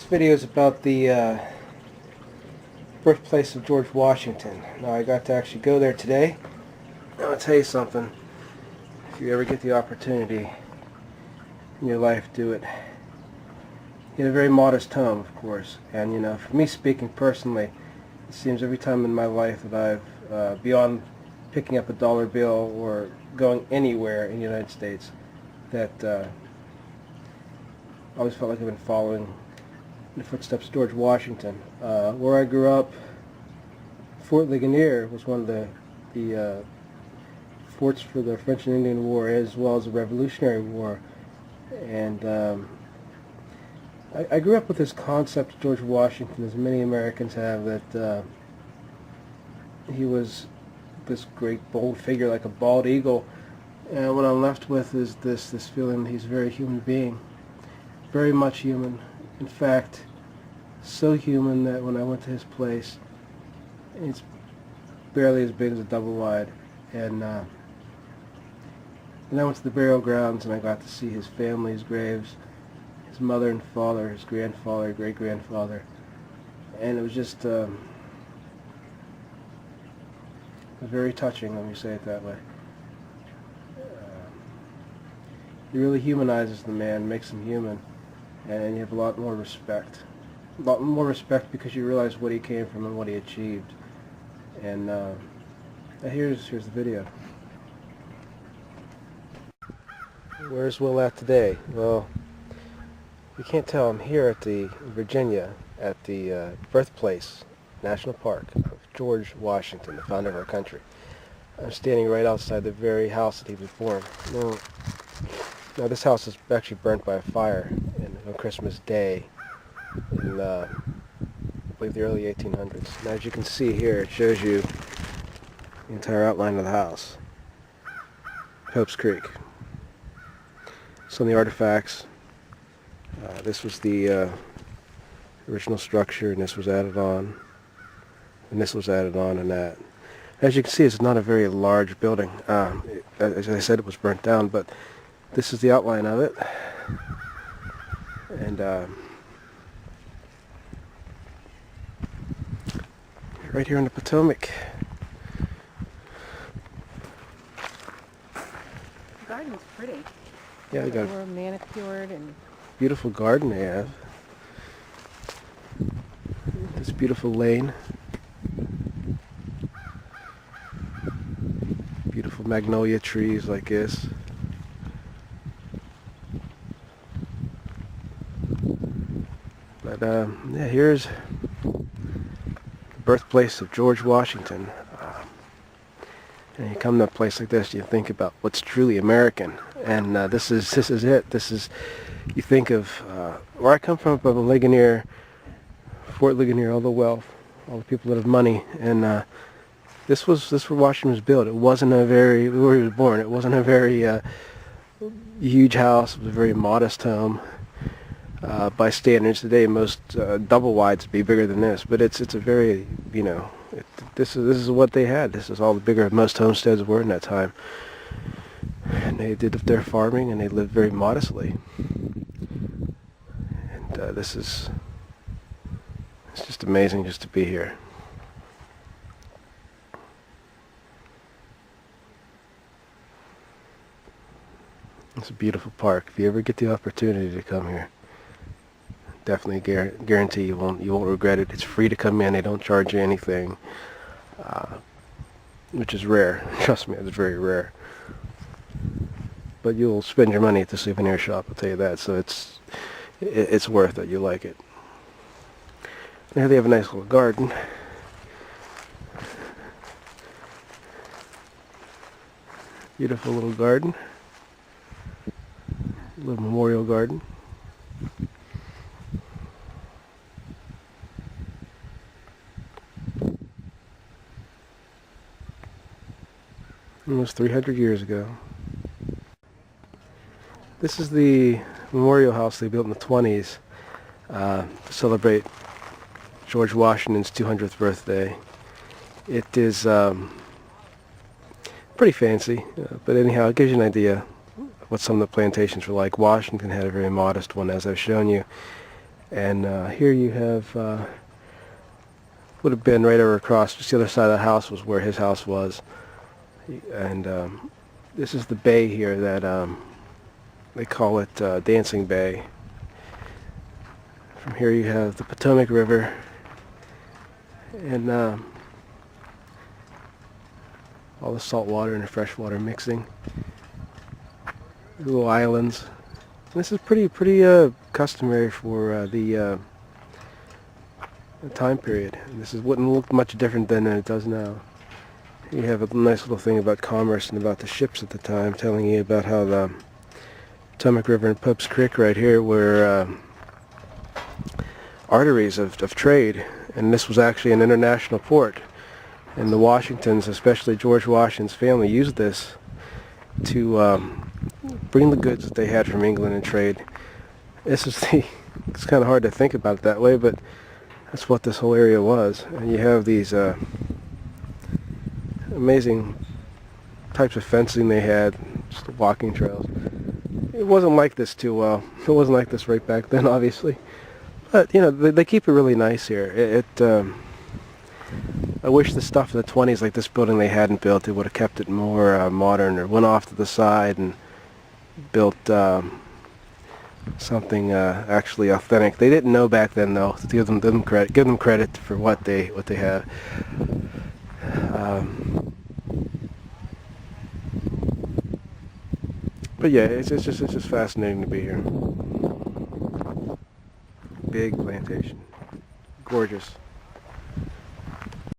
This video is about the birthplace of George Washington. Now I got to actually go there today. Now I'll tell you something. If you ever get the opportunity in your life, do it. In a very modest home, of course. And you know, for me speaking personally, it seems every time in my life that I've, beyond picking up a dollar bill or going anywhere in the United States, that I always felt like I've been following in the footsteps of George Washington. Where I grew up, Fort Ligonier was one of the forts for the French and Indian War, as well as the Revolutionary War. And I grew up with this concept of George Washington, as many Americans have, that he was this great bold figure like a bald eagle. And what I'm left with is this feeling that he's a very human being, very much human. In fact, so human that when I went to his place, it's barely as big as a double wide. And I went to the burial grounds and I got to see his family's graves, his mother and father, his grandfather, great-grandfather. And it was just very touching, let me say it that way. He really humanizes the man, makes him human. And you have a lot more respect. A lot more respect because you realize what he came from and what he achieved. And here's the video. Where's Will at today? Well, you can't tell. I'm here at the Virginia, at the birthplace, National Park, of George Washington, the founder of our country. I'm standing right outside the very house that he was born. Now this house is actually burnt by a fire on Christmas Day in, I believe, the early 1800s. Now, as you can see here, it shows you the entire outline of the house. Pope's Creek. Some of the artifacts. This was the original structure, and this was added on, and this was added on, and that. As you can see, it's not a very large building. As I said, it was burnt down, but this is the outline of it. And right here in the Potomac. The garden's pretty. Yeah, they got a manicured and beautiful garden they have. This beautiful lane. Beautiful magnolia trees like this. But yeah, here's the birthplace of George Washington. And you come to a place like this, you think about what's truly American, and this is it. This is, you think of where I come from, up of Ligonier, Fort Ligonier, all the wealth, all the people that have money, and this where Washington was built. It wasn't a very, where he was born, it wasn't a very huge house. It was a very modest home. By standards today, most double wides would be bigger than this, but it's a very, you know, this is what they had. This is all the bigger most homesteads were in that time, and they did their farming and they lived very modestly. And it's just amazing just to be here. It's a beautiful park. If you ever get the opportunity to come here, definitely guarantee you won't regret it. It's free to come in. They don't charge you anything, which is rare. Trust me, it's very rare. But you'll spend your money at the souvenir shop, I'll tell you that. So it's worth it. You like it. Here they have a nice little garden. Beautiful little garden. Little memorial garden. Almost 300 years ago. This is the memorial house they built in the 20s to celebrate George Washington's 200th birthday. It is pretty fancy, but anyhow, it gives you an idea of what some of the plantations were like. Washington had a very modest one, as I've shown you. And here you have, would have been right over across, just the other side of the house was where his house was. And this is the bay here that they call it Dancing Bay. From here you have the Potomac River and all the salt water and the fresh water mixing. Little islands. This is pretty customary for the time period. And this wouldn't look much different than it does now. You have a nice little thing about commerce and about the ships at the time, telling you about how the Potomac River and Pope's Creek right here were arteries of trade, and this was actually an international port. And the Washingtons, especially George Washington's family, used this to bring the goods that they had from England and trade. This is it's kind of hard to think about it that way, but that's what this whole area was. And you have these amazing types of fencing they had, just the walking trails. It wasn't like this too well. It wasn't like this right back then, obviously. But, you know, they keep it really nice here. I wish the stuff in the 20s, like this building they hadn't built, they would have kept it more modern, or went off to the side and built something actually authentic. They didn't know back then, though. To give them credit for what they have. But yeah, it's just fascinating to be here. Big plantation, gorgeous.